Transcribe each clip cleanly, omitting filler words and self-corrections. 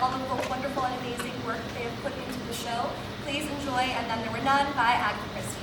all of the wonderful and amazing work that they have put into the show. Please enjoy And Then There Were None by Agatha Christie.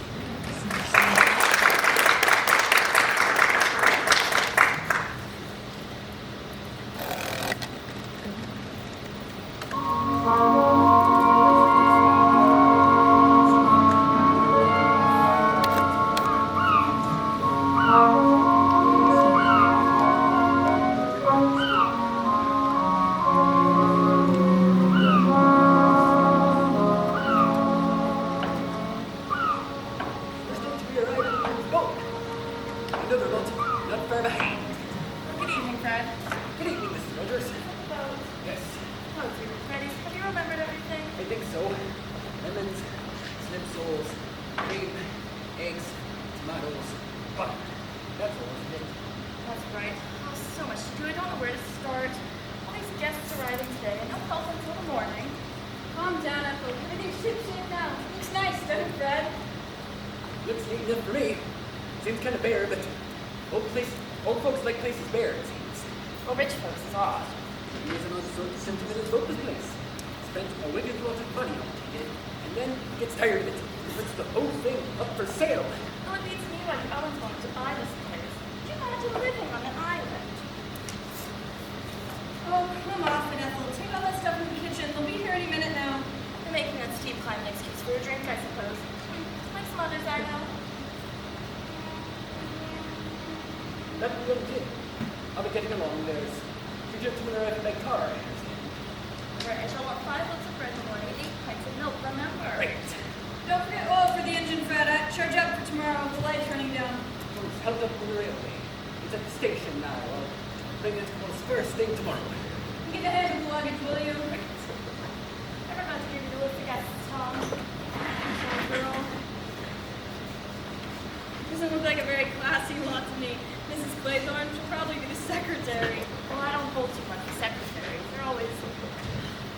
Doesn't look like a very classy lot to me. Mrs. Claythorne should probably be the secretary. Well, I don't hold too much with secretaries. They're always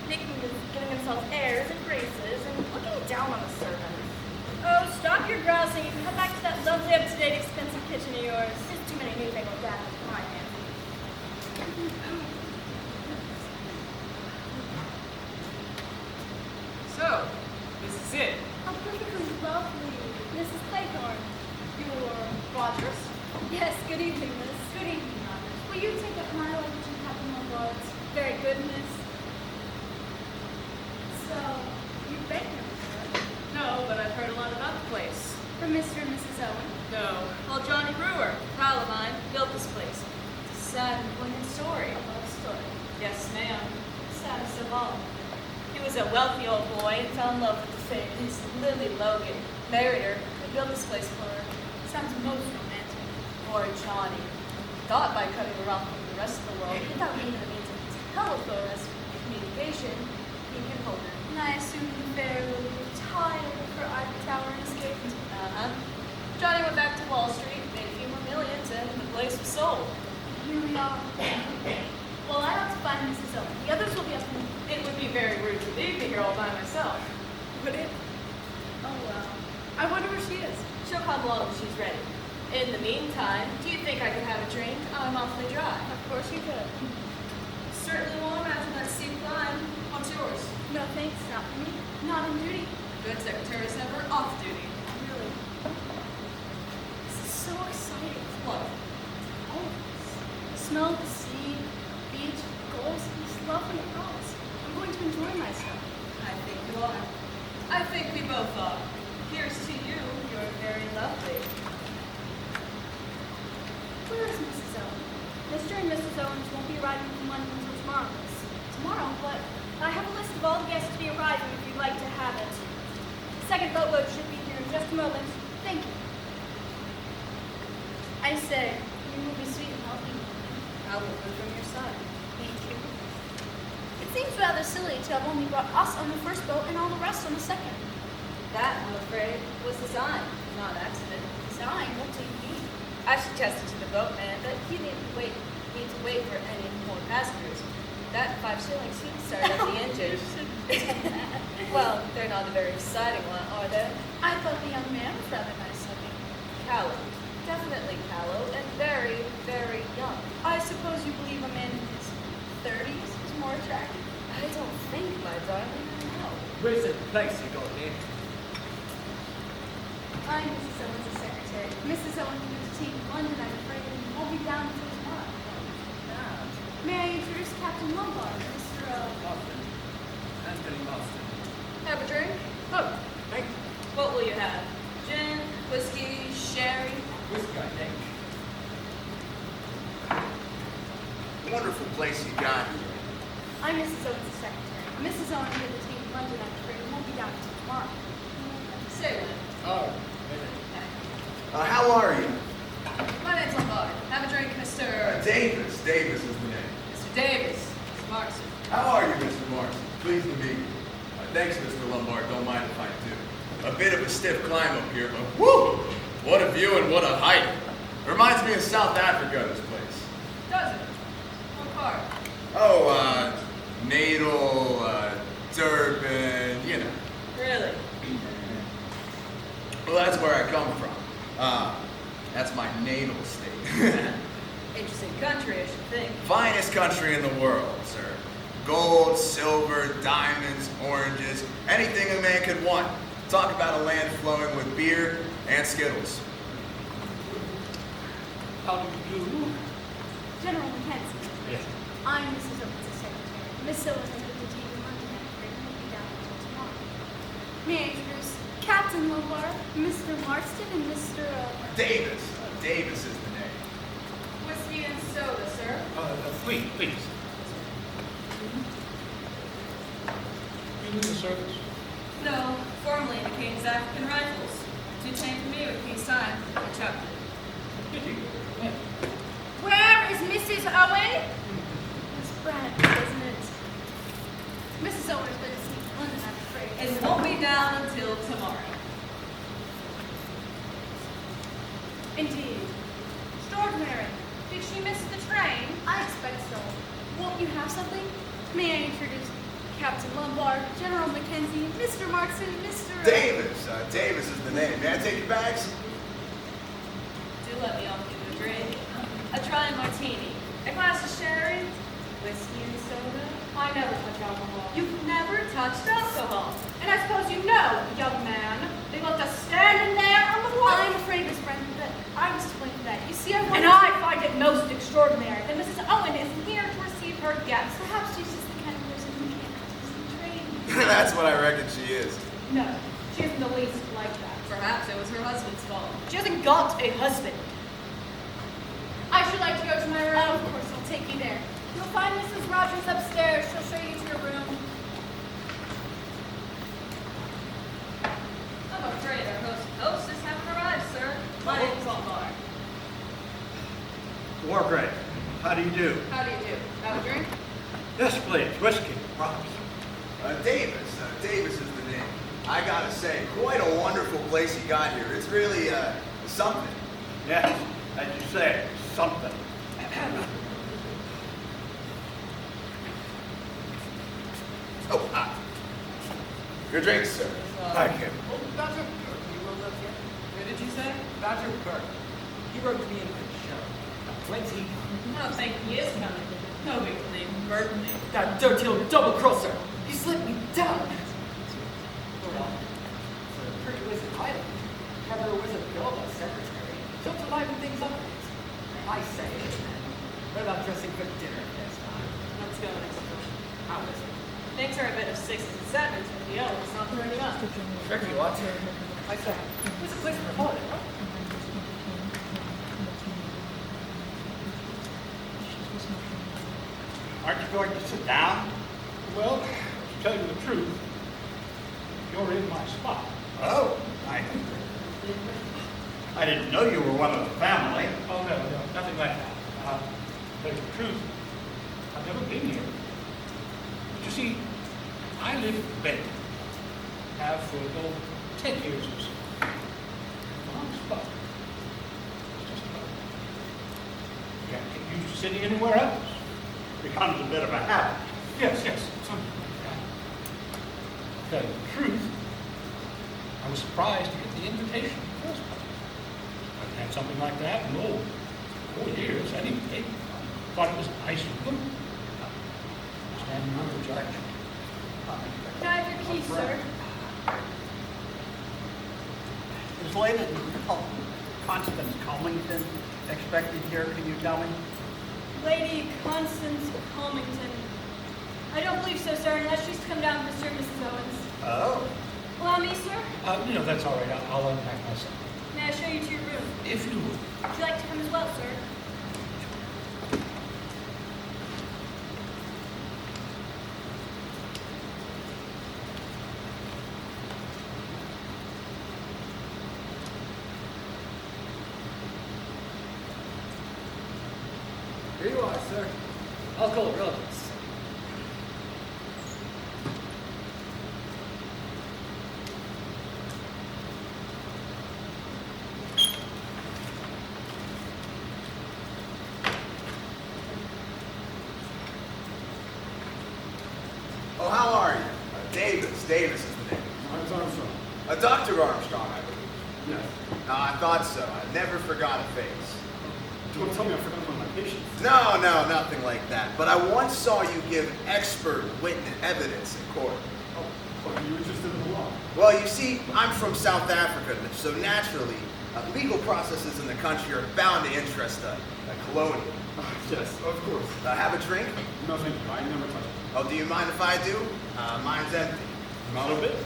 giving themselves airs and graces and looking down on the servants. Oh, stop your grousing and head back to that lovely, up-to-date, expensive kitchen of yours. There's too many newfangled gadgets for my fancy. So, this is it. How perfectly lovely. Mrs. Claythorne. Your Rogers? Yes, good evening, miss. Good evening, Rogers. Will you take up my luggage and Captain Lombard's? Very good, miss. So, you've been here before? No, but I've heard a lot about the place. From Mr. and Mrs. Owen? No. Well, Johnny Brewer, pal of mine, built this place. It's a sad and poignant story. A love story. Yes, ma'am. Saddest of all. He was a wealthy old boy and fell in love with the famous Lily Logan. Married her and built this place for her. Sounds most romantic. Poor Johnny. Thought by cutting her off from the rest of the world, without even the means of telephone as communication, he could hold her. And I assume the fair Lily retired of her ivory tower and escaped. Uh-huh. Johnny went back to Wall Street, made a few more millions, and the place was sold. Here we are. Well, I ought to find Mrs. Owen. The others will be up in... It would be very rude to leave me here all by myself. Would it? Oh, well. I wonder where she is. She'll come along when she's ready. In the meantime, do you think I could have a drink? I'm awfully dry. Of course you could. Certainly won't after that steep climb. What's yours? No thanks, not for me. Not on duty. Good secretaries never off duty. Really. This is so exciting. What? All of this. The smell of the sea, beach, gulls, and this lovely house. I'm going to enjoy myself. I think you are. I think we both are. Here's to you. You're very lovely. Where is Mrs. Owen? Mr. and Mrs. Owens won't be arriving from London until tomorrow, miss. Tomorrow? But I have a list of all the guests to be arriving if you'd like to have it. The second boatload should be here in just a moment. Thank you. I say, you will be sweet and healthy. I will put from your side. Thank you. It seems rather silly to have only brought us on the first boat and all the rest on the second. That, I'm afraid, was design, not accident. Design? What do you mean? I suggested to the boatman that he need to wait for any more passengers. That 5 shilling soon started up the engine. Well, they're not a very exciting one, are they? I thought the young man was rather nice looking. Callow. Definitely callow and very, very young. I suppose you believe a man in his 30s is more attractive? I don't Island? No. Where's the place you got here? I'm Mrs. Owens' secretary. Mrs. Owens will be detained in London, I'm afraid, and won't be down until tomorrow. May I introduce Captain Lombard, Mr. Marston. Anthony Marston. Have a drink? Oh, thank you. What will you have? Gin, whiskey, sherry? Whiskey, I think. Wonderful place you got here. I'm Mrs. Owens' secretary. Mrs. Owens will be detained in London, I'm afraid, and won't be down until tomorrow. Say when. Oh, How are you? My name's Lombard. Have a drink, Mr. Davis. Davis is the name. Mr. Davis. Mr. Marston. How are you, Mr. Marston? Pleased to meet you. Thanks, Mr. Lombard. Don't mind if I do. A bit of a stiff climb up here, but whoo! What a view and what a height. Reminds me of South Africa, this place. Does it? What part? Oh, Natal, Durban, you know. Really? Well, that's where I come from. That's my natal state. Interesting country, I should think. Finest country in the world, sir. Gold, silver, diamonds, oranges, anything a man could want. Talk about a land flowing with beer and Skittles. how do you do? General Mackenzie. Yes. I'm Mrs. Owens' secretary. Miss Owens has been detained in London, I'm afraid, and won't be down until tomorrow. May I introduce Captain Lombard, Mr. Marston, and Mr. Davis. Davis is the name. Whiskey and soda, sir. Please. You in the service? No, formerly in the King's African Rifles. Too tame for me with peacetime. I chucked it. Pity. Yeah. Where is Mrs. Owen? It's Brent, isn't it? Mrs. Owen has been detained in London, I'm afraid. It won't be down until tomorrow. Indeed. Extraordinary. Did she miss the train? I expect so. Won't you have something? May I introduce Captain Lombard, General Mackenzie, Mr. Marston, Mr. Davis. Davis is the name. May I take your bags? Do let me offer you a drink. A dry martini. A glass of sherry. Whiskey and soda. I never touch alcohol. You've never touched alcohol. And I suppose you know, young man, they left us standing there on the wharf. I'm afraid, Miss Brent, that I was to blame for that. You see, I wanted... And I find it most extraordinary that Mrs. Owen isn't here to receive her guests. Perhaps she's just the kind of person who can't participate. That's what I reckon she is. No, she isn't the least like that. Perhaps it was her husband's fault. She hasn't got a husband. I should like to go to my room. Of course, I'll take you there. You'll find Mrs. Rogers upstairs. She'll show you to your room. I'm afraid our hostess haven't arrived, sir. My name's Lombard. Wargrave, how do you do? How do you do? Have a drink? Yes, please. Whiskey, props. Davis. Davis is the name. I gotta say, quite a wonderful place you got here. It's really, something. Yes, as you say, something. Oh, your drink, sir. Thank you. Oh, Dr. Kirk, you wrote up here? What did you say? Dr. Kirk. He wrote to me in the show. Plenty. I don't think he is coming. Nobody will leave Bethany. That dirty old double-crosser. He slipped me down. Well, for a pretty wizard island, never a wizard girl but secretary. So to liven things up. I say, what about dressing for dinner next time? Let's go next door. How is it? Things are a bit of sixes and sevens with the elves not turning up. Sure you ought to. I say, where's a place for a holiday, huh? Aren't you going to sit down? Well, to tell you the truth, you're in my spot. Oh, I didn't know you were one of the family. Oh, no, nothing like that. To tell you the truth, I've never been here. But you see, I live in Bethany. Have for about 10 years or so. Wrong spot. It's just about. You can't get used to sitting anywhere else. Becomes a bit of a habit. Yes, something like that. To tell you the truth, I was surprised to get the invitation in the first place. I've had something like that in 4 years anyway. Thought it was nice of them. Standing on the judge. Please, sir. Is Lady Constance Comington expected here, can you tell me? Lady Constance Comington. I don't believe so, sir, unless she's to come down with Mr. and Mrs. Owens. Oh. Allow me, sir. That's all right. I'll unpack myself. May I show you to your room? If you would. Would you like to come as well, sir? Here you are, sir. I'll call it relatives. Oh, how are you? Davis is the name. Mine's Armstrong. Dr. Armstrong, I believe. Yes. No, I thought so. I never forgot a face. Don't tell me I forgot one of my patients. No, nothing like that. But I once saw you give expert witness evidence in court. Oh, are you interested in the law? Well, you see, I'm from South Africa, so naturally, legal processes in the country are bound to interest a colonial. Yes, of course. Have a drink? No, thank you. I never touch it. Oh, do you mind if I do? Mine's empty. Not a bit.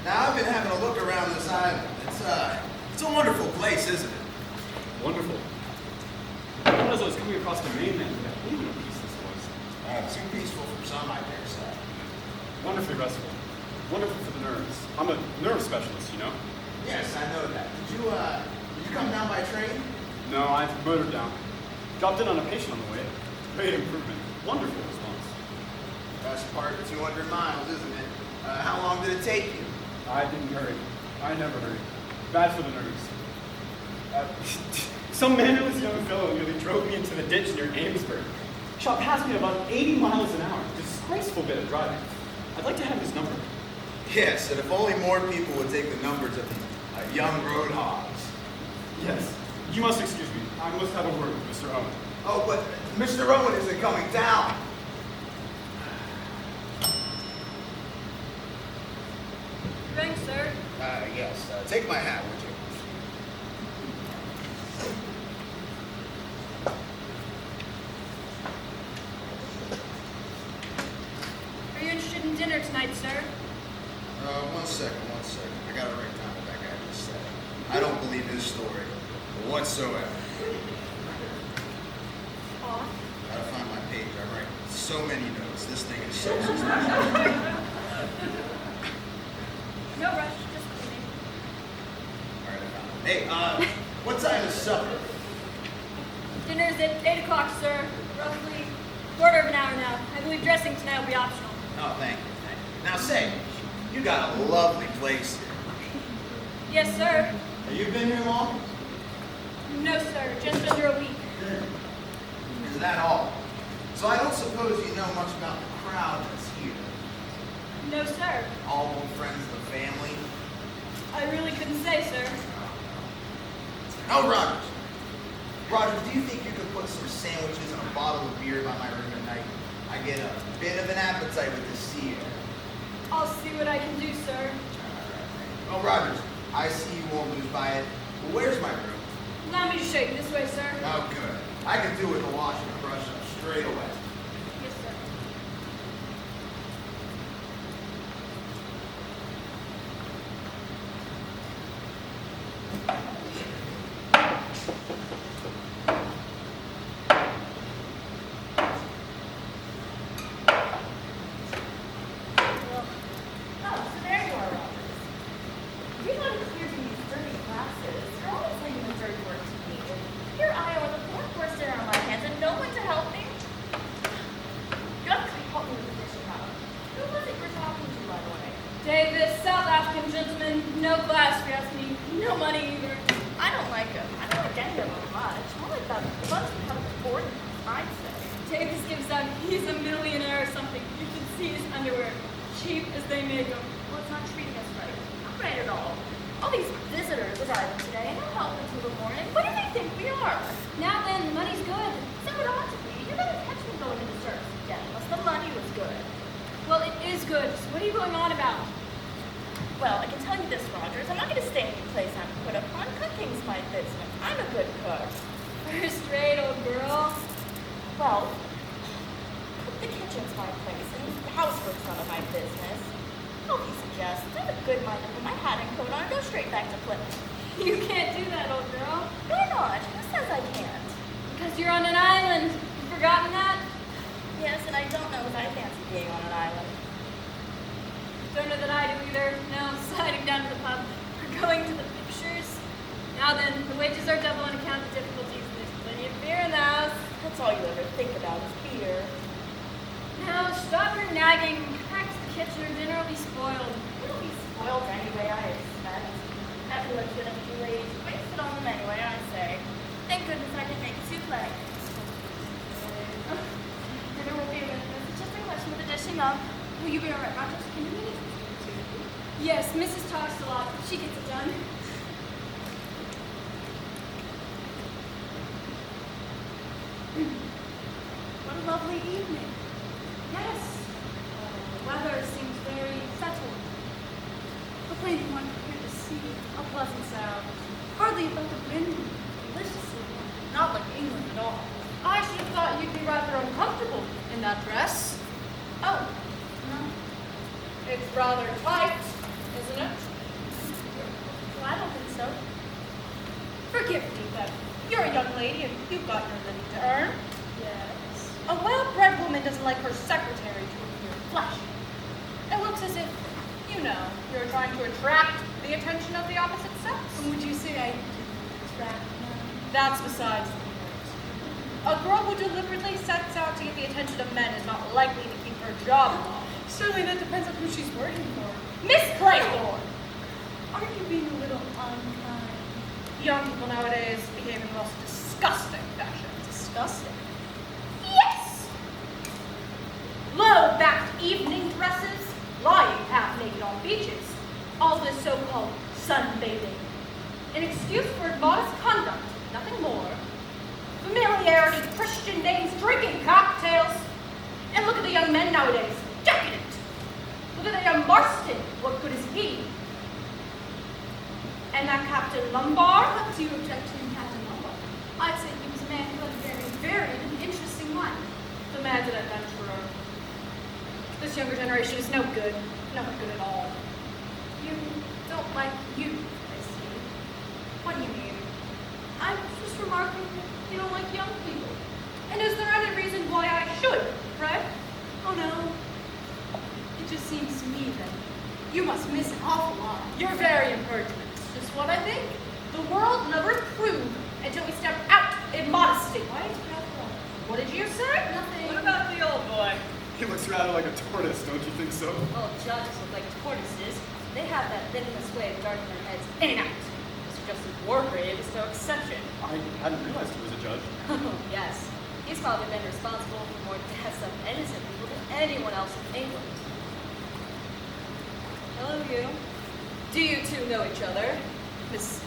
Now, I've been having a look around this island. It's a wonderful place, isn't it? Wonderful. As I was coming across the mainland, I believe in a peace this was. Too peaceful for some, I dare say. Wonderfully restful. Wonderful for the nerves. I'm a nerve specialist, you know? Yes, I know that. Did you come down by train? No, I've motored down. Dropped in on a patient on the way. Great improvement. Wonderful response. Best part of 200 miles, isn't it? How long did it take you? I didn't hurry. I never hurry. Bad for the nerves. Some mannerless young fellow nearly drove me into the ditch near Amesbury. Shot past me at about 80 miles an hour. Disgraceful bit of driving. I'd like to have his number. Yes, and if only more people would take the numbers of the young road hogs. Yes. You must excuse me. I must have a word with Mr. Owen. Oh, but Mr. Owen isn't coming down. Drink, sir. Yes. Take my hat, would you? Are you interested in dinner tonight, sir? One second. I gotta write down what that guy just said. I don't believe his story whatsoever. Aw. Gotta find my page. I write so many notes. This thing is so suspicious. No rush, just cleaning. All right, I found it. Hey, what time is supper? Dinner's at 8 o'clock, sir. Roughly quarter of an hour now. I believe dressing tonight will be optional. Oh, thank you. Now say, you got a lovely place here. Yes, sir. Have you been here long? No, sir. Just under a week. Is that all? So I don't suppose you know much about the crowd that's here. No, sir. All old friends of the family. I really couldn't say, sir. Oh, Rogers. Rogers, do you think you could put some sandwiches and a bottle of beer by my room at night? I get a bit of an appetite with this sea air. I'll see what I can do, sir. Oh, Rogers, I see you won't lose by it. Well, where's my room? Allow me to show you this way, sir. Oh, good. I can do with a wash and a brush up straight away. Yes, sir. Oh, so there you are, Robert. You know how clear to these dirty glasses. You're always leaving the dirty work to me. And here I am with a poor person on my hands and no one to help me. You have to help me with the fishing rod. Who was it you're talking to, by the way? Davis, South African gentleman, no class, if you ask me. No money either. I don't like him. I don't like any of them much. More like the ones who have a board mindset. Davis gives out he's a millionaire or something. You should see his underwear. Cheap as they make them. Well, it's not treating us right. Not right at all. All these visitors arriving today, and not helping until the morning. What do they think we are? Now then, the money's good. So it ought to be. You're going to catch me going into service again, unless the money was good. Well, it is good. So what are you going on about? Well, I can tell you this, Rogers. I'm not going to stay in any place I'm put upon. Cooking's my business. I'm a good cook. First rate, old girl. Well, the kitchen's my place, and housework's none of my business. I'll be suggested. I'm a good mind to put my hat and coat on and go straight back to Plymouth. You can't do that, old girl. Why not? Who says I can't? Because you're on an island. You forgotten that? Yes, and I don't know if I fancy being on an island. Don't know that I do either. No, sliding down to the pub. We're going to the pictures. Now then, the wages are double on account of difficulties. There's plenty of beer in the house. That's all you ever think about is beer. Now, stop your nagging. Back to the kitchen or dinner will be spoiled. It'll be spoiled anyway, I expect. Everyone's gonna be late. Waste it on them anyway, I say. Thank goodness I didn't make a souffle. Dinner will be a minute. It's just a question of the dishing up. Will you be alright, Rogers? Can you manage? Yes, Mrs. talks a lot, but she gets it done. What a lovely evening. Yes. The weather seems very settled. A plain one here to see. A pleasant sound. Hardly about the wind. Deliciously warm. Not like England at all. I should have thought you'd be rather uncomfortable in that dress. Oh, no. It's rather tight, isn't it? Well, I don't think so. Forgive me, then. You're a young lady and you've got your living to earn. Yes. A well-bred woman doesn't like her secretary to appear flashy. It looks as if, you know, you're trying to attract the attention of the opposite sex. And would you say I attract That's besides the point. A girl who deliberately sets out to get the attention of men is not likely to keep her job long. Surely that depends on who she's working for. Miss Claythorne! Aren't you being a little unkind? Young people nowadays behave in the most disgusting fashion. Disgusting. Yes! Low-backed evening dresses, lying half-naked on beaches, all this so-called sunbathing. An excuse for modest conduct, nothing more. Familiarity with Christian dames drinking cocktails. And look at the young men nowadays, decadent. Look at the young Marston, what good is he? And that Captain Lombard? What do you object to in Captain Lombard? I'd say he was a man who had a very varied and interesting life. The man's an adventurer. This younger generation is no good. No good at all. You don't like you, I see. What do you mean? I'm just remarking that you don't like young people. And is there any reason why I should, Fred? Oh no. It just seems to me that you must miss an awful lot. You're very impertinent. Just what I think. The world never improved until we step out in modesty. Why is Brent wrong? What did you say? Nothing. What about the old boy? He looks rather like a tortoise, don't you think so? All judges look like tortoises. They have that venomous way of darting their heads in and out. Mr. Justice Wargrave is no exception. I hadn't realized he was a judge. Oh, yes. He's probably been responsible for more deaths of innocent people than anyone else in England. Hello, you. Do you two know each other? Miss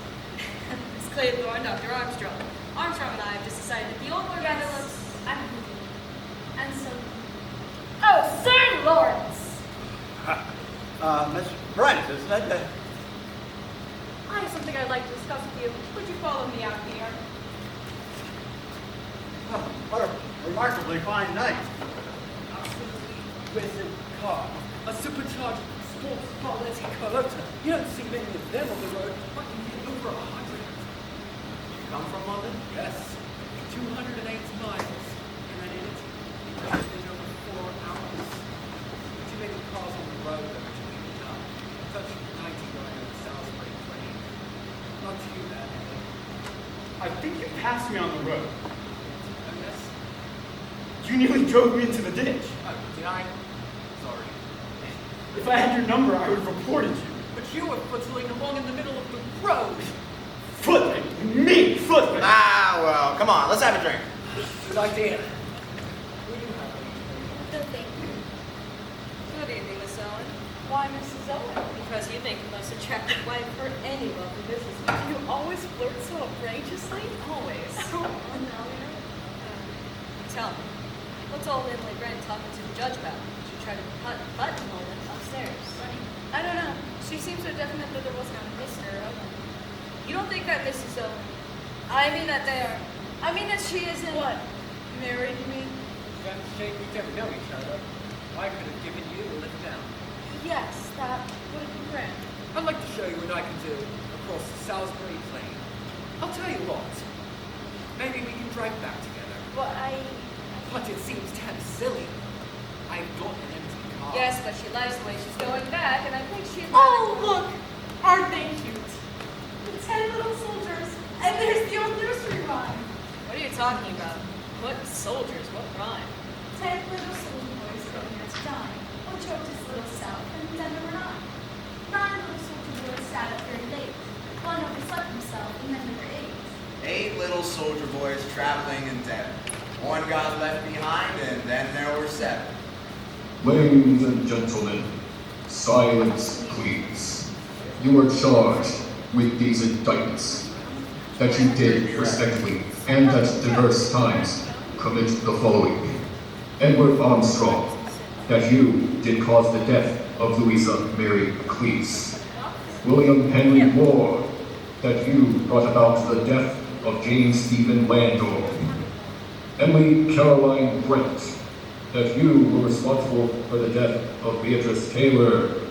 Claythorne, Dr. Armstrong. Armstrong and I have just decided that the old Lord Yes, looks... I'm moving. And so, Oh, Sir Lawrence! Miss Brent, isn't it? I have something I'd like to discuss with you. Would you follow me out here? Oh, what a remarkably fine night. Exquisite car, a supercharged sports quality Toyota. You don't see many of them on the road, but you get over 100. You come from London? Yes. 208 miles. And I did it in over 4 hours. Too many cars on the road that are doing it up. Such 90 going on the Salisbury train. Not too bad, I think. I think you passed me on the road. Oh, yes? You nearly drove me into the ditch. Oh, did I? Sorry. If I had your number, I would have reported you. But you were footling along in the middle of the road. Footling! Me! Footling! Ah, well, come on, let's have a drink. Good idea. Will you have a No, thank you. Good evening, Miss Owen. Why, Mrs. Owen? Because you make the most attractive wife for any wealthy businessman. You always flirt so outrageously. Always. Oh, no. Tell me, what's old Emily Brent talking to the judge about? Did you try to buttonhole seem so definite that there wasn't a Mr. Owen. You don't think that Mrs. Owen, I mean that they are, I mean that she isn't... What? Married, you mean? That's a shame we never know each other. I could have given you a lift down. Yes, that would have been grand. I'd like to show you what I can do across the Salisbury Plain. I'll tell you what. Maybe we can drive back together. Well, But it seems kind of silly. I've got an empty car. Yes, but she likes the way she's going back, and I think she'd... Oh, look! Aren't they cute? The 10 little soldiers. And there's the old nursery rhyme. What are you talking about? What soldiers? What rhyme? 10 little soldier boys going here to dine. One choked his little self, and then there were 9. 9 little soldier boys sat up very late. One overslept himself, and then there were 8. 8 little soldier boys traveling in debt. One got left behind, and then there were 7. Ladies and gentlemen, silence, please. You are charged with these indictments. That you did respectfully, and at diverse times, commit the following. Edward Armstrong, that you did cause the death of Louisa Mary Cleese. William Henry Blore, that you brought about the death of James Stephen Landor. Emily Caroline Brent, that you were responsible for the death of Beatrice Taylor.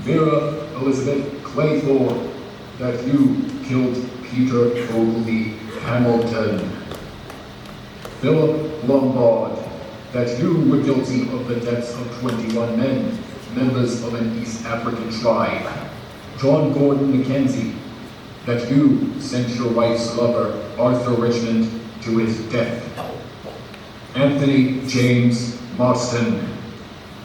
Vera Elizabeth Claythorne, that you killed Peter Ogley Hamilton. Phillip Lombard, that you were guilty of the deaths of 21 men, members of an East African tribe. John Gordon Mackenzie, that you sent your wife's lover, Arthur Richmond, to his death. Anthony James Marston,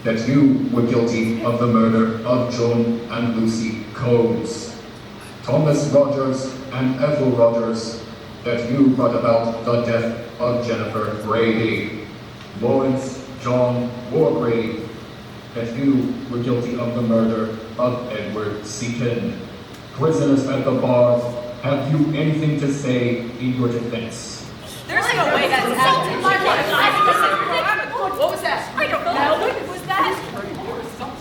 that you were guilty of the murder of John and Lucy Coates. Thomas Rogers and Ethel Rogers, that you brought about the death of Jennifer Brady. Lawrence John Wargrave, that you were guilty of the murder of Edward Seaton. Prisoners at the bar, have you anything to say in your defense? There's no way that's happening. What was that? I don't know. What was that?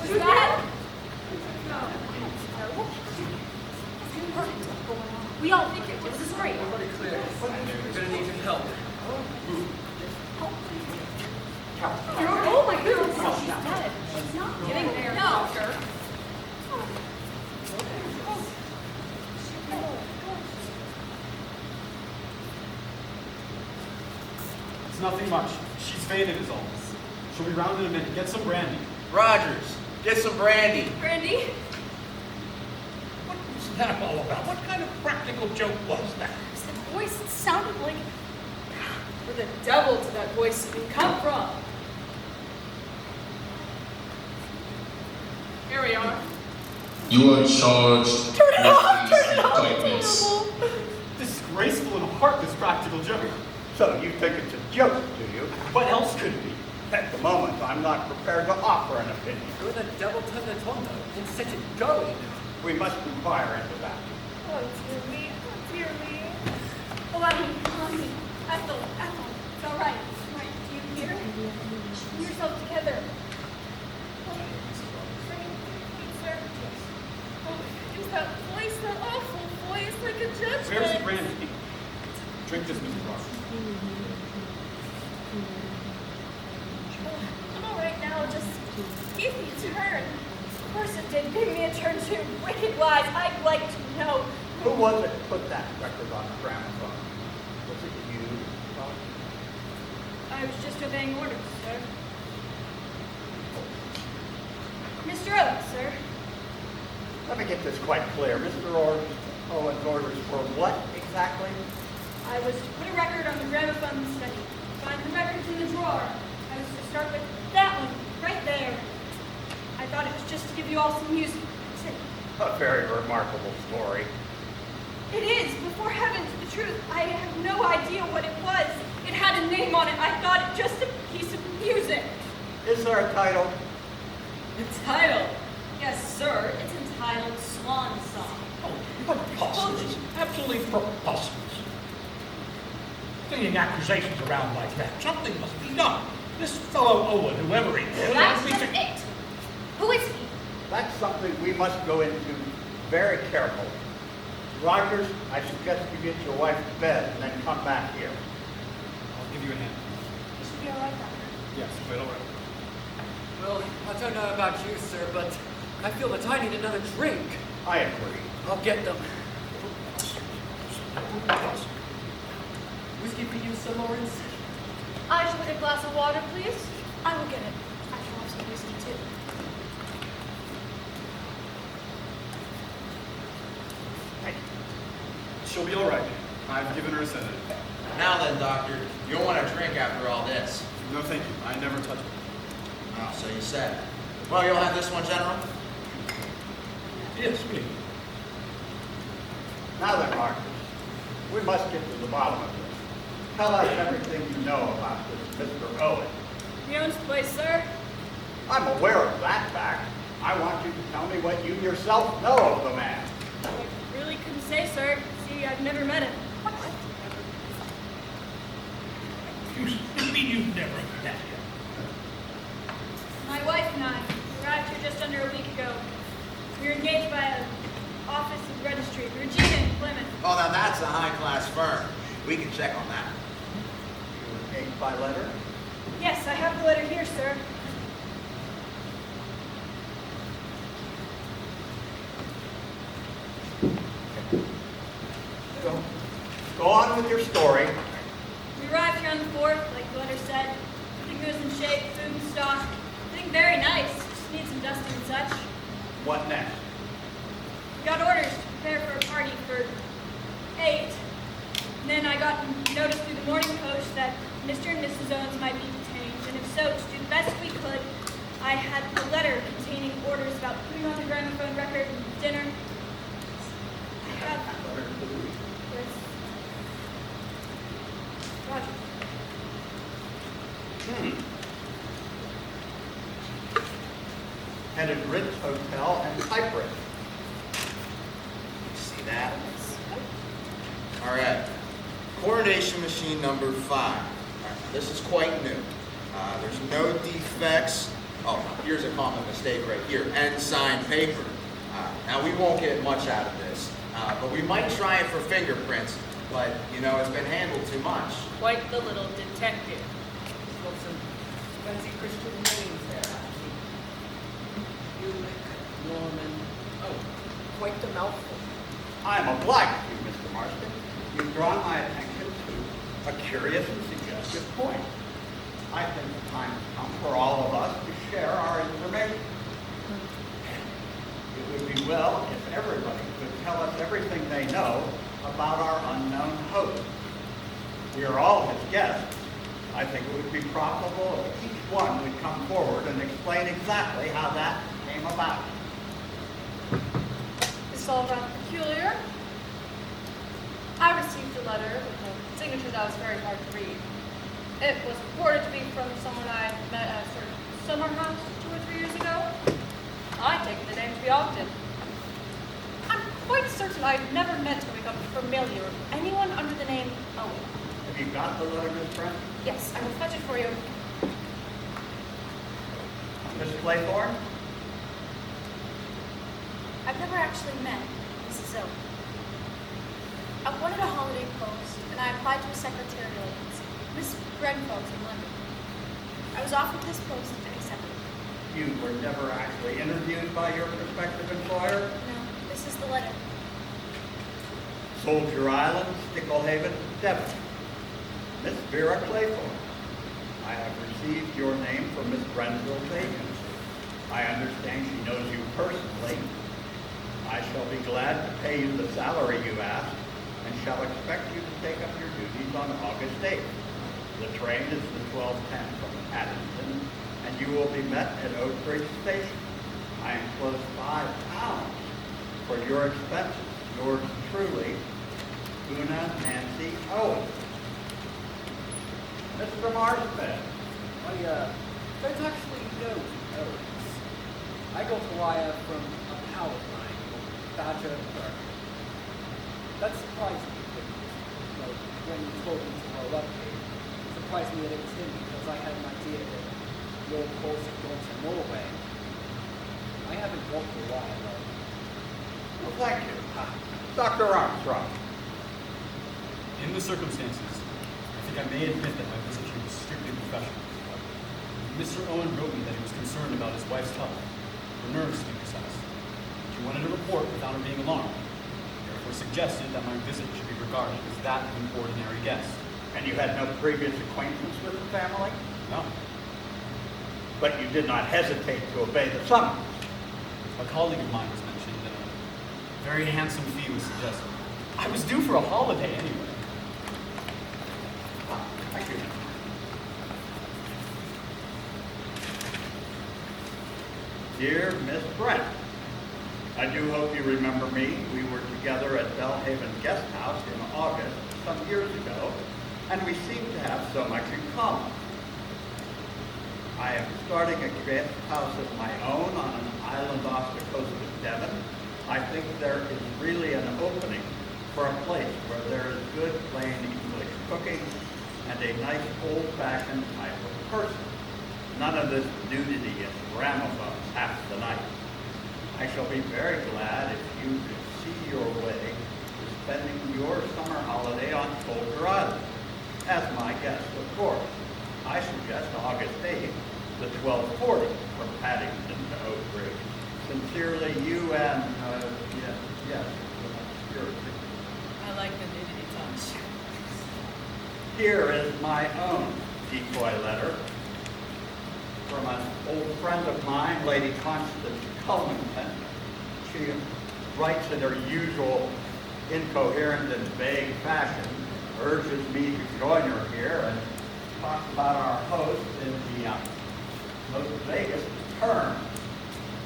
Was that? We all think it was. This is great. Pretty clear. We're gonna need your help. Oh my goodness. She's dead. She's not getting there. No. It's nothing much. She's faded is all. She'll be round in a minute. Get some brandy. Rogers, get some brandy. Brandy? What was that all about? What kind of practical joke was that? That voice sounded like... Where the devil did that voice even come from? Here we are. You are charged with these indictments. Disgraceful and heartless practical joke. So you think it's a joke, do you? What else could it be? At the moment, I'm not prepared to offer an opinion. You're the devil to the tondo. And such a going. We must inquire into that. Oh, dear me. Oh, dear me. Oh, Mommy, Ethel, it's all right. Right, do you hear? Pull yourself together. Is that voice, that awful voice, like a judgment? Where's the brandy? Drink this, Mr. Ross. I'm all right now, just give me a turn. Of course it did. Give me a turn too. Wicked wise. I'd like to know. Who was it put that record on the gramophone? Was it you, Bob? I was just obeying orders, sir. Mr. Owen, sir. Let me get this quite clear. Mr. Owen's orders were what exactly? I was to put a record on the gramophone study. Find the records in the drawer. I was to start with that one, right there. I thought it was just to give you all some music. That's it. A very remarkable story. It is. Before heaven, to the truth, I have no idea what it was. It had a name on it. I thought it just a piece of music. Is there a title? The title? Yes, sir. It's entitled Swan Song. Oh, preposterous. Absolutely preposterous. Flinging accusations around like that. Something must be done. This fellow Owen, whoever he is, That's must be just it. Who is he? That's something something we must go into very carefully. Rogers, I suggest you get your wife to bed and then come back here. I'll give you a hand. You should be all right, Doctor. Yes, quite all right. Well, I don't know about you, sir, but I feel that I need another drink. I agree. I'll get them. Whiskey for you, Sir Lawrence? I should get a glass of water, please. I will get it. I shall have some whiskey, too. She'll be all right. I've given her a sedative. Now then, Doctor, you don't want to drink after all this. No, thank you. I never touch it. Oh, so you said. Well, you'll have this one, General? Yes, please. Now then, Rogers, we must get to the bottom of this. Tell us everything you know about this Mr. Owen. He owns the place, sir. I'm aware of that fact. I want you to tell me what you yourself know of the man. I really couldn't say, sir. See, I've never met him. You mean you've never met him? My wife and I arrived here just under a week ago. We were engaged by an office of registry, Regina in Plymouth. Oh, now that's a high-class firm. We can check on that. You were engaged by letter? Yes, I have the letter here, sir. Go on with your story. We arrived here on the 4th, like the letter said. Everything was in shape, food and stock. Everything very nice. Just need some dusting and such. What next? We got orders to prepare for a party for 8. And then I got notice through the morning post that Mr. and Mrs. Owens might be detained. And if so, to do the best we could, I had a letter containing orders about putting on the gramophone record and dinner. I have this. Roger. Headed Ritz Hotel and Cyprus. See that? All right. Coronation machine number 5. All right, this is quite new. There's no defects. Oh, here's a common mistake right here. Ensign paper. Now, we won't get much out of this, but we might try it for fingerprints, but, you know, it's been handled too much. Quite the little detective. He's got some fancy Christian names there, actually. Ulrich, Norman. Oh, quite the mouthful. I'm obliged to you, Mr. Marston. You've drawn my attention to a curious and suggestive point. I think the time has come for all of us to share our information. It would be well if everybody could tell us everything they know about our unknown host. We are all his guests. I think it would be profitable if each one would come forward and explain exactly how that came about. It's all rather peculiar. I received a letter with a signature that was very hard to read. It was purported to be from someone I met at a certain summer house 2 or 3 years ago. I take the name to be Ogden. I'm quite certain I've never met or become familiar with anyone under the name Owen. Have you got the letter, Miss Brent? Yes, I will fetch it for you. Miss Claythorne? I've never actually met Mrs. Owen. I wanted a holiday post, and I applied to a secretarial agency, Miss Grenfell's in London. I was offered this post and accepted it. You were never actually interviewed by your prospective employer? No, this is the letter. Soldier Island, Sticklehaven, Devon. Miss Vera Claythorne. I have received your name from Miss Grenfell's agency. I understand she knows you personally. I shall be glad to pay you the salary you asked and shall expect you to take up your duties on August 8th. The train is the 12:10 from Paddington, and you will be met at Oak Bridge Station. I enclose £5 for your expenses. Yours truly, Una Nancy Owen. Mr. Marston. There's actually no Owens. I got a wire from a power line, Badger Park. That surprised me. Well, when you told me to roll up here, it surprised me that it was him because I had an idea that your calls had gone to Norway. I haven't got the wire. Dr. Armstrong. In the circumstances, I think I may admit that my visit here was strictly professional. Mr. Owen wrote me that he was concerned about his wife's health, her nerves to be precise. She wanted a report without her being alarmed, therefore suggested that my visit should be regarded as that of an ordinary guest. And you had no previous acquaintance with the family? No. But you did not hesitate to obey the summons. A colleague of mine was mentioning that a very handsome fee was suggested. I was due for a holiday anyway. Thank you. Dear Miss Brent, I do hope you remember me. We were together at Bellhaven Guest House in August some years ago, and we seem to have so much in common. I am starting a guest house of my own on an island off the coast of Devon. I think there is really an opening for a place where there is good plain English cooking and a nice old-fashioned type of person. None of this nudity and ramifums half the night. I shall be very glad if you could see your way to spending your summer holiday on Soldier Island. As my guest, of course. I suggest August 8th, the 12:40 from Paddington to Oak Ridge. Sincerely, you and, yes, I like the nudity touch. Here is my own decoy letter from an old friend of mine, Lady Constance Cullington. She writes in her usual incoherent and vague fashion, urges me to join her here, and talks about our host in the most vaguest terms.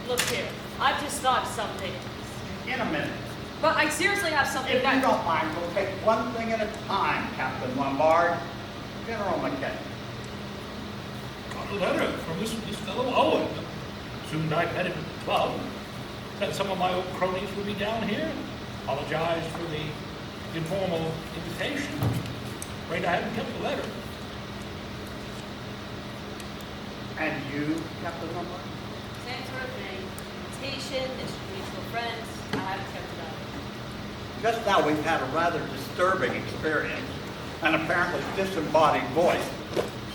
Look here, I've just thought of something. In a minute. But I seriously have something If that... you don't mind, we'll take one thing at a time, Captain Lombard. General McKenna. Got a letter from this fellow Owen. Assumed I'd met him at the club. Said some of my old cronies would be down here. Apologized for the informal invitation. Afraid I hadn't kept the letter. And you, Captain Lombard? Same sort of thing. Invitation, mutual friends. I haven't kept it up. Just now we've had a rather disturbing experience. An apparently disembodied voice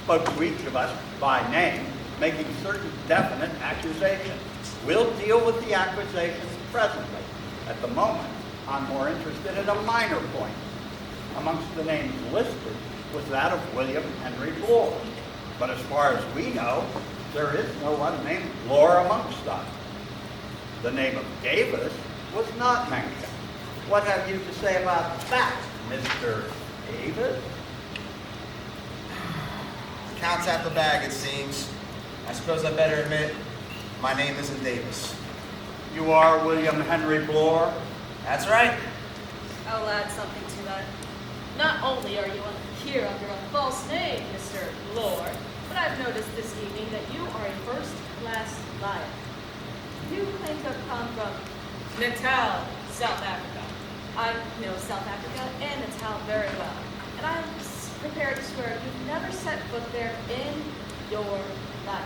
spoke to each of us by name, making certain definite accusations. We'll deal with the accusations presently. At the moment, I'm more interested in a minor point. Amongst the names listed was that of William Henry Blore. But as far as we know, there is no one named Blore amongst us. The name of Davis was not mentioned. What have you to say about that, Mr. Davis? Cat's at the bag, it seems. I suppose I better admit, my name isn't Davis. You are William Henry Blore? That's right. I'll add something to that. Not only are you here under a false name, Mr. Blore, but I've noticed this evening that you are a first-class liar. You claim to have come from Natal, South Africa. I know South Africa and Natal very well, and I'm prepared to swear you've never set foot there in your life.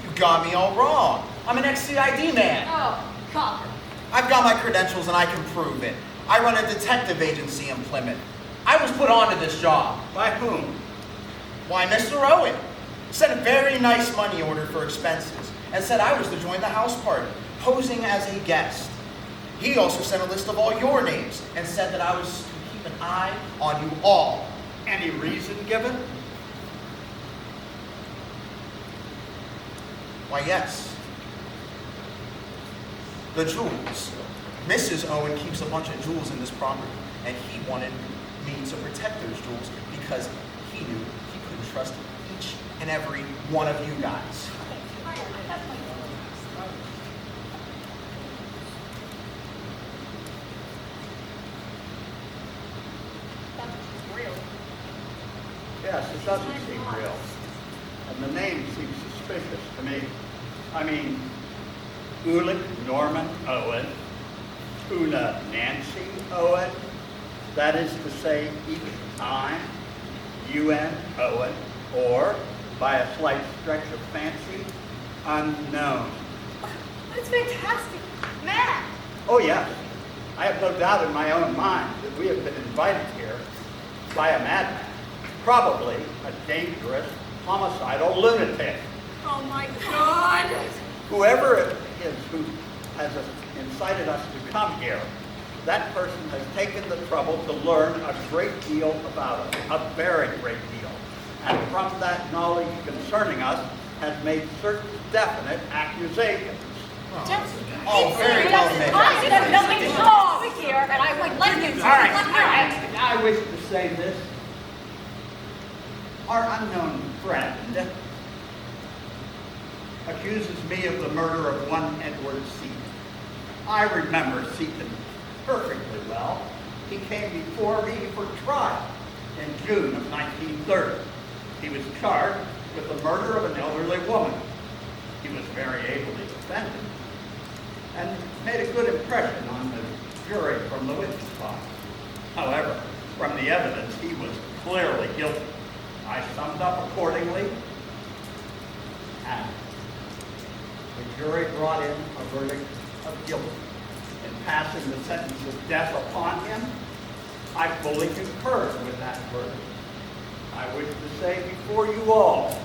You got me all wrong. I'm an ex-CID man. Oh, copper. I've got my credentials and I can prove it. I run a detective agency in Plymouth. I was put onto this job. By whom? Why, Mr. Owen. Sent a very nice money order for expenses and said I was to join the house party, posing as a guest. He also sent a list of all your names and said that I was to keep an eye on you all. Any reason given? Why, yes. The jewels. Mrs. Owen keeps a bunch of jewels in this property, and he wanted me to protect those jewels because he knew he couldn't trust each and every one of you guys. Yes, it doesn't seem real. And the name seems suspicious to me. I mean, Ulick Norman Owen, Una Nancy Owen, that is to say, each time, UN Owen, or, by a slight stretch of fancy, unknown. That's fantastic. Matt! Oh, yes. I have no doubt in my own mind that we have been invited here by a madman, probably a dangerous, homicidal lunatic. Oh my God! Whoever it is who has incited us to come here, that person has taken the trouble to learn a great deal about us, a very great deal. And from that knowledge concerning us, has made certain definite accusations. Oh, very well made. I said nothing wrong here, and I would like you to. All right, I wish to say this. Our unknown friend accuses me of the murder of one Edward Seaton. I remember Seaton perfectly well. He came before me for trial in June of 1930. He was charged with the murder of an elderly woman. He was very ably defended and made a good impression on the jury from the witness box. However, from the evidence, he was clearly guilty. I summed up accordingly, and the jury brought in a verdict of guilty. In passing the sentence of death upon him, I fully concurred with that verdict. I wish to say before you all,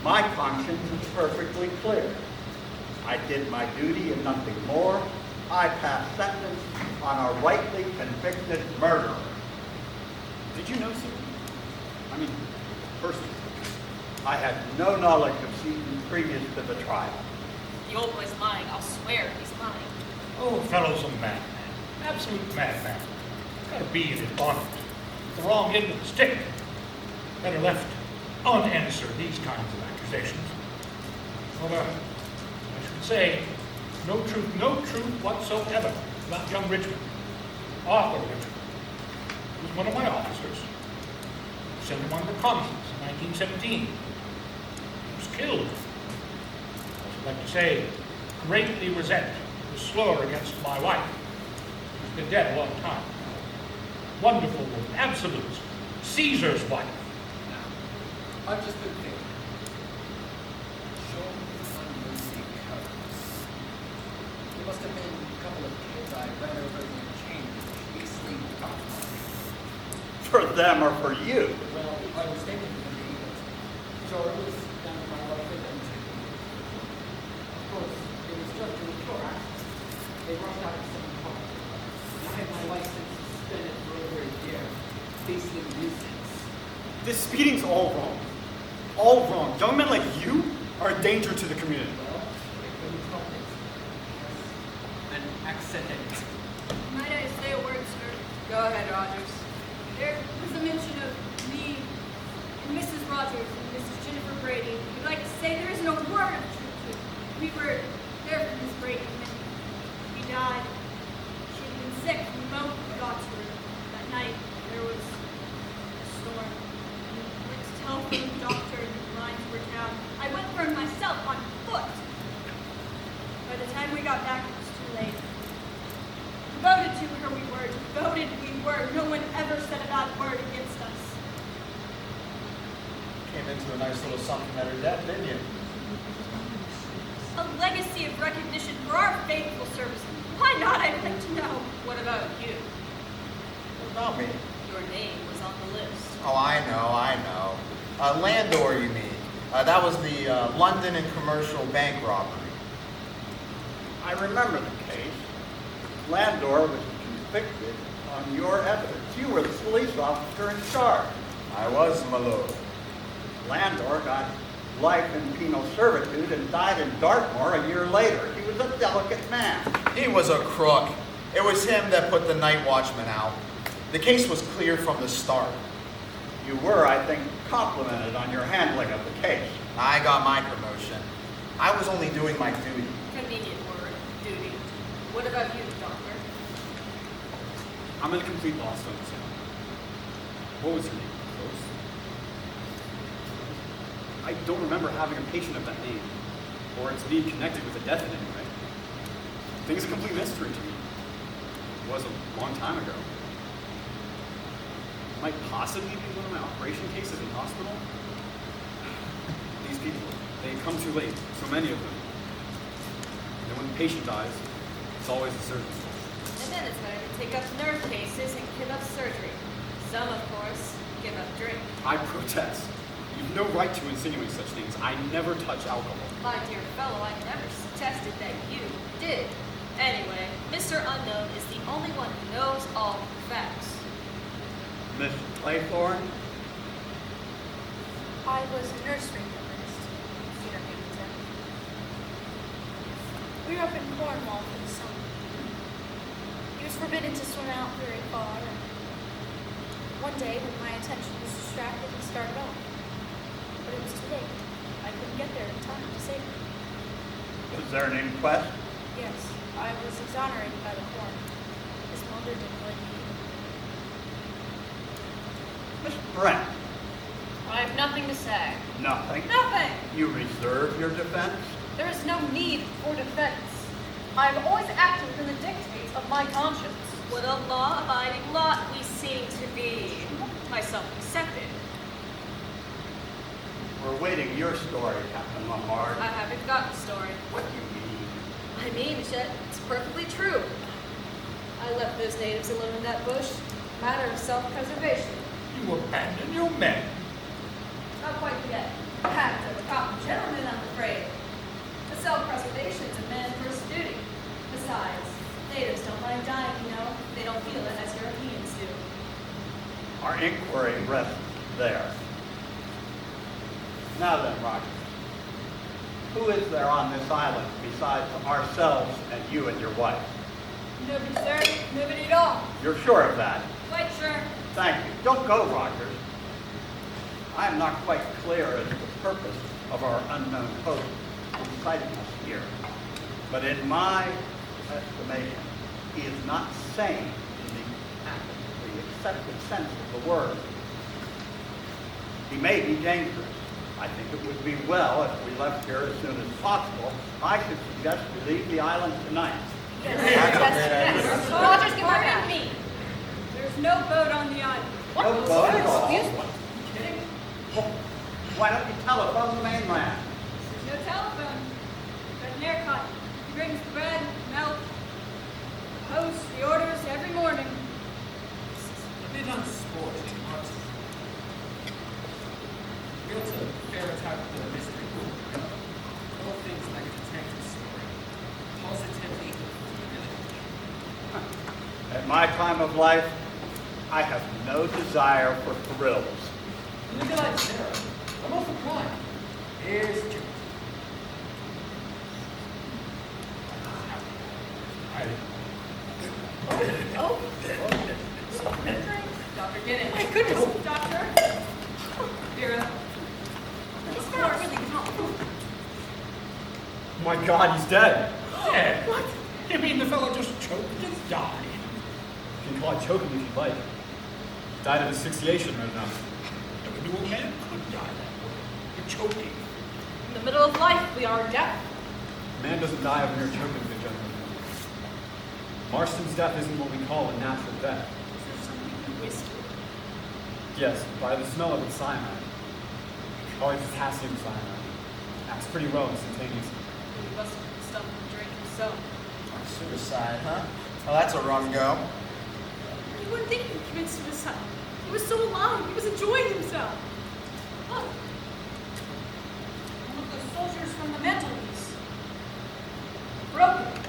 my conscience is perfectly clear. I did my duty and nothing more. I passed sentence on a rightly convicted murderer. Did you know Seaton? I mean, personally. I had no knowledge of Seaton previous to the trial. The old boy's lying. I'll swear he's lying. Oh, fellow's a madman. Absolute madman. Got a bee in his bonnet. The wrong end of the stick. Better left unanswered these kinds of accusations. But, I should say, no truth whatsoever about young Richmond. Arthur Richmond. He was one of my officers. Sent him on reconnaissance in 1917. He was killed. I should like to say, greatly resent the slur against my wife, who's been dead a long time. Wonderful woman, absolute. Caesar's wife. I've just been thinking. Shawn is unmercy codes. There must have been a couple of kids I ran over in the change, beastly cockmark. For them or for you? Well, I was thinking of the Eagles. Charles down to my life and of course, it was just a pure accident. They rushed out of some car. And I had my license suspended for over a year. Beastly nuisance. This speeding's all wrong. All wrong. Young men like you are a danger to the community. Well, they couldn't help it. An accident. Might I say a word, sir? Go ahead, Rogers. There was a mention of me and Mrs. Rogers and Mrs. Jennifer Brady. We'd like to say there isn't a word of truth to it. We were there for Miss Brady when she died. She had been sick from pneumonia. We got to her that night. There was a storm. And Rick's telephone doctor and the lines were down. I went for him myself on foot. By the time we got back, it was too late. Devoted to her we were. Devoted we were. No one ever said a bad word against us. Came into a nice little something at her death, didn't you? A legacy of recognition for our faithful service. Why not? I'd like to know. What about you? What about me? Your name was on the list. Oh, I know. Landor, you mean? That was the London and Commercial Bank robbery. I remember the case. Landor was convicted on your evidence. You were the police officer in charge. I was, my lord. Landor got life in penal servitude and died in Dartmoor a year later. He was a delicate man. He was a crook. It was him that put the night watchman out. The case was clear from the start. You were, I think, complimented on your handling of the case. I got my promotion. I was only doing my duty. Convenient word, duty. What about you, doctor? I'm in a complete loss on this one. What was your name? Rose? I don't remember having a patient of that name, or its being connected with a death in any way. I think it's a complete mystery to me. It was a long time ago. Might possibly be one of my operation cases in hospital. These people, they come too late, so many of them. And when the patient dies, it's always the surgeon's fault. And lieutenants learn to take up nerve cases and give up surgery. Some, of course, give up drink. I protest. You've no right to insinuate such things. I never touch alcohol. My dear fellow, I never suggested that you did. Anyway, Mr. Unknown is the only one who knows all the facts. Miss Claythorne? I was a nursery governess, Mr. Hamilton. We were up in Cornwall for the summer. He was forbidden to swim out very far, and one day when my attention was distracted, he started off. But it was too late. I couldn't get there in time to save him. Was there an inquest? Yes, I was exonerated by the court. His mother didn't like me. Miss Brent? I have nothing to say. Nothing. Nothing! You reserve your defense? There is no need for defense. I have always acted within the dictates of my conscience. What a law-abiding lot we seem to be. Myself accepted. We're waiting your story, Captain Lombard. I haven't got the story. What do you mean? I mean, Michelle, it's perfectly true. I left those natives alone in that bush. Matter of self-preservation. You abandon your men. Not quite yet. Pact of a common gentleman, I'm afraid. But self-preservation is a man's first duty. Besides, natives don't mind dying, you know. They don't feel it as Europeans do. Our inquiry rests there. Now then, Roger. Who is there on this island besides ourselves and you and your wife? Nobody, sir. Nobody at all. You're sure of that? Quite sure. Thank you. Don't go, Rogers. I am not quite clear as to the purpose of our unknown host inciting us here. But in my estimation, he is not sane in the accepted sense of the word. He may be dangerous. I think it would be well if we left here as soon as possible. I should suggest we leave the island tonight. Yes. Rogers, give her me. There's no boat on the island. No boat at all. Excuse me. Kidding? Well, why don't you telephone the mainland? There's no telephone. Got an air cot. He brings the bread, milk, the post, the orders every morning. A bit unsporting, Armstrong. Built a veritable mystery book. All things like a detective story. Positively thrilling. At my time of life, I have no desire for thrills. Look at that, Sarah. I'm off for crime. Here's Jim. Doctor, get in. My goodness, doctor. Vera. It's not really come. My God, he's dead. Dead? What? You mean the fellow just choked and died? You can call it choking if you'd like. Died of asphyxiation right now. Never knew a man could die that way. You're choking. In the middle of life, we are deaf. Man doesn't die of mere choking, good gentlemen. Marston's death isn't what we call a natural death. Is there something you whisper? Yes, by the smell of its cyanide. Probably potassium cyanide. Acts pretty well instantaneously. He must have stuffed the drink himself. Suicide, huh? Well, that's a rum go. You wouldn't think he'd commit suicide. He was so alive. He was enjoying himself. Look. One of the soldiers from the mantelpiece. Broken.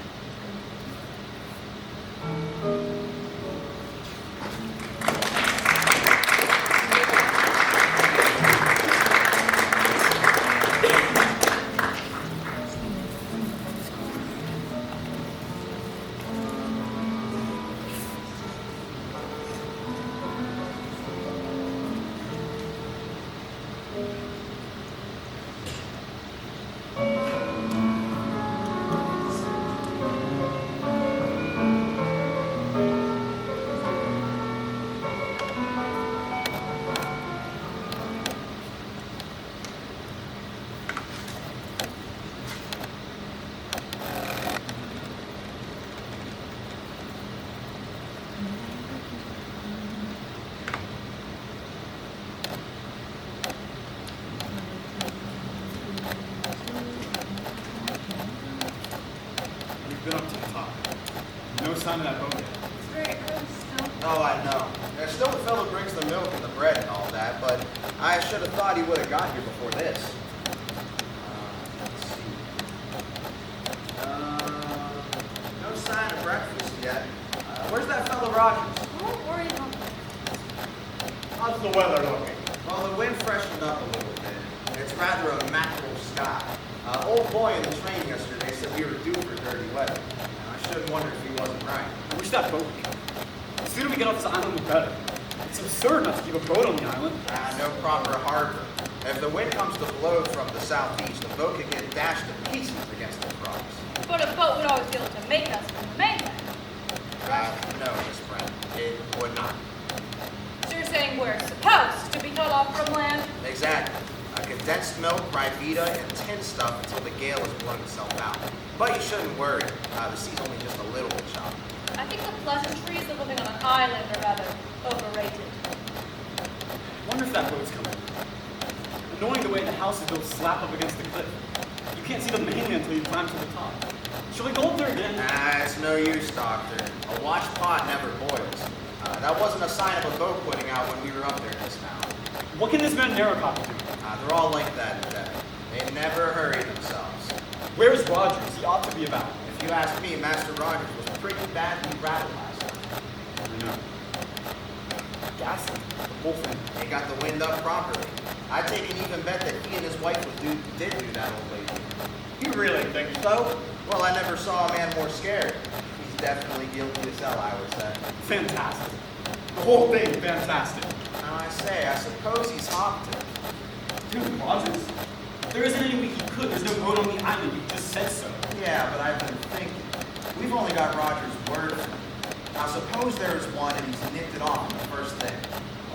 We've been up to the top. No sign of that boat yet. Oh, I know. There's still the fellow brings the milk and the bread and all that, but I should have thought he would have got here before this. Let's see. No sign of breakfast yet. Where's that fellow Rogers? Don't worry about it. How's the weather looking? Well, the wind freshened up a little bit. It's rather a mackerel sky. Old boy in the train yesterday said we were due for dirty weather. I shouldn't wonder if he wasn't right. I wish that boat would come. The sooner we get off this island, the better. It's absurd not to keep a boat on the island. No proper harbor. If the wind comes to blow from the southeast, the boat could get dashed to pieces against the rocks. But a boat would always be able to make us from the mainland. No, Miss Brent, it would not. So you're saying we're supposed to be cut off from land? Exactly. Condensed milk, Ribena, and tin stuff until the gale has blown itself out. But you shouldn't worry. The sea's only just a little bit choppy. I think the pleasantries of living on an island are rather overrated. I wonder if that boat's coming. Annoying the way the house is built slap up against the cliff. You can't see the mainland until you climb to the top. Shall we go up there again? It's no use, Doctor. A washed pot never boils. That wasn't a sign of a boat putting out when we were up there just now. What can this man Narracop do? They're all like that in Bethany. They never hurry themselves. Where's Rogers? He ought to be about. If you ask me, Master Rogers was pretty badly rattled last night. I know. Ghastly. The whole thing. They got the wind up properly. I take an even bet that he and his wife did do that old lady. You really think so? Well, I never saw a man more scared. He's definitely guilty as hell, I would say. Fantastic. The whole thing, fantastic. Now I suppose he's hopped it. Dude, Rogers, there isn't any way he could. There's no boat on the island. You just said so. Yeah, but I've been thinking. We've only got Roger's word for it. Now suppose there's one and he's nipped it off on the first thing.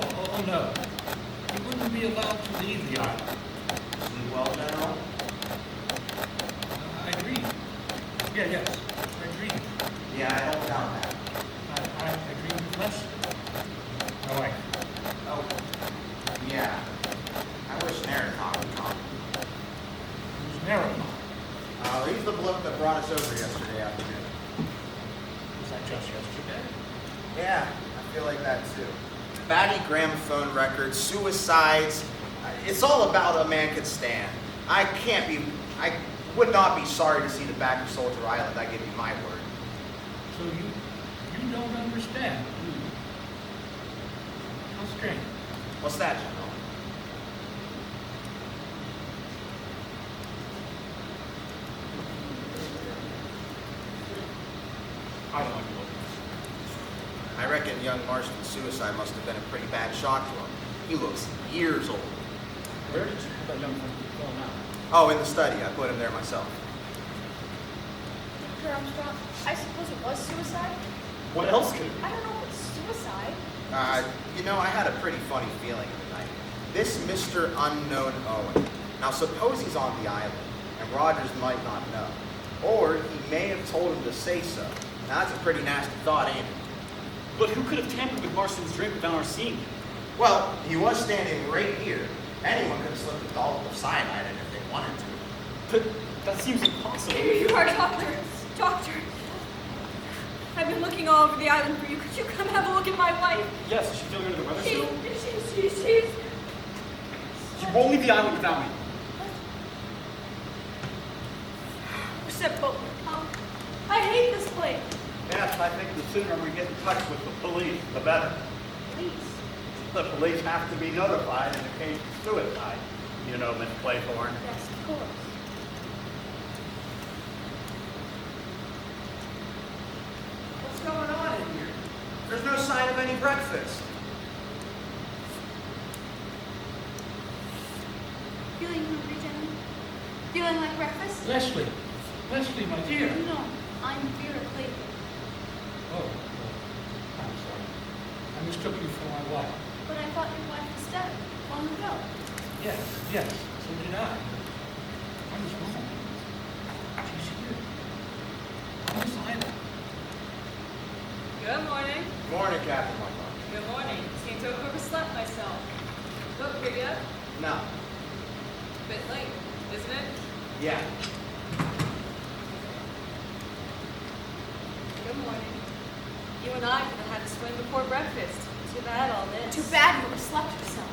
Oh, no. He wouldn't be allowed to leave the island. Sleep well, General? I agree. Yes, I agree. Yeah, I don't doubt that. I agree with Leslie. My wife. Oh, yeah. I wish Narracop would come. Who's Narracop? He's the bloke that brought us over yesterday afternoon. Was that just yesterday? Yeah, I feel like that too. Batty gramophone records, suicides. It's all about a man could stand. I would not be sorry to see the back of Soldier Island, I give you my word. So you don't understand. How strange. What's that, General? I don't like the look of I reckon young Marston's suicide must have been a pretty bad shock to him. He looks years old. this. Where did you put that young fellow now? Oh, in the study. I put him there myself. Dr. Armstrong, I suppose it was suicide? What else could it be? I don't know if it's suicide. I had a pretty funny feeling of the night. This Mr. Unknown Owen. Now, suppose he's on the island, and Rogers might not know. Or he may have told him to say so. Now, that's a pretty nasty thought, ain't it? But who could have tampered with Marston's drink without our seeing him? Well, he was standing right here. Anyone could have slipped a dollop of cyanide in if they wanted to. But that seems impossible. You are doctor. Doctor. I've been looking all over the island for you. Could you come have a look at my wife? Yes, is she feeling under the weather still? She's... She won't leave the island without me. Except both. I hate this place. Yes, I think the sooner we get in touch with the police, the better. Please. The police have to be notified in a case of suicide. You know, Miss Claythorne. Yes, of course. What's going on in here? There's no sign of any breakfast. Feeling hungry, Jenny? Feeling like breakfast? Leslie, my dear. No, I'm Vera Claythorne. Oh, I'm sorry. I mistook you for my wife. But I thought your wife was dead long ago. Yes, so did I. I was wrong. She's here. On this island. Good morning. Good morning, Captain Lombard. Good morning. Seem to have overslept myself. Boat here yet? No. Bit late, isn't it? Yeah. Good morning. You and I could have had a swim before before breakfast. Too bad all this. Too bad you overslept yourself.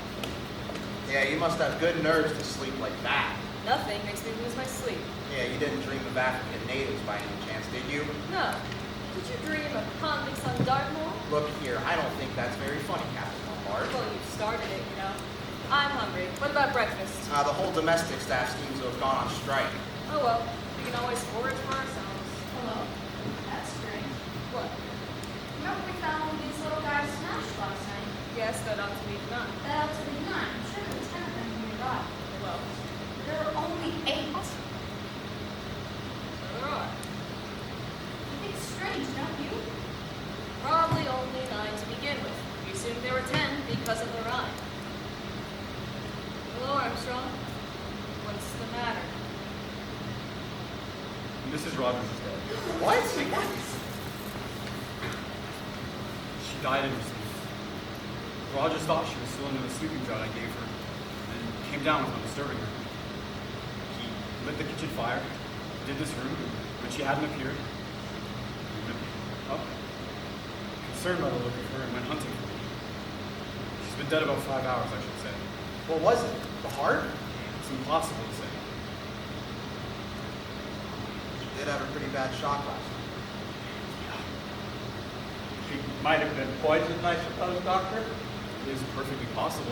Yeah, you must have good nerves to sleep like that. Nothing makes me lose my sleep. Yeah, you didn't dream of African natives by any chance, did you? No. Did you dream of convicts on Dartmoor? Look here, I don't think that's very funny, Captain Lombard. Well, you started it, you know. I'm hungry. What about breakfast? The whole domestic staff seems to have gone on strike. Oh well, we can always forage for ourselves. Hello. That's strange. What? Remember we found these little guys smashed last night? Yes, that ought to be done. That ought to be nine. I'm sure there were 10 of them when we arrived. Well, There were only 8. so there are. I think it's strange, don't you? Probably only 9 to begin with. We assumed there were 10 because of the rhyme. Hello, Armstrong. What's the matter? Mrs. Rogers is dead. What? She died in her sleep. Rogers thought she was still under the sleeping draught I gave her, and came down without disturbing her. He lit the kitchen fire, did this room, and when she hadn't appeared, he went up, concerned by the look of her, and went hunting for me. She's been dead about 5 hours, I should say. What was it? The heart? It's impossible to say. She did have a pretty bad shock last night. She might have been poisoned, I suppose, Doctor? It is perfectly possible.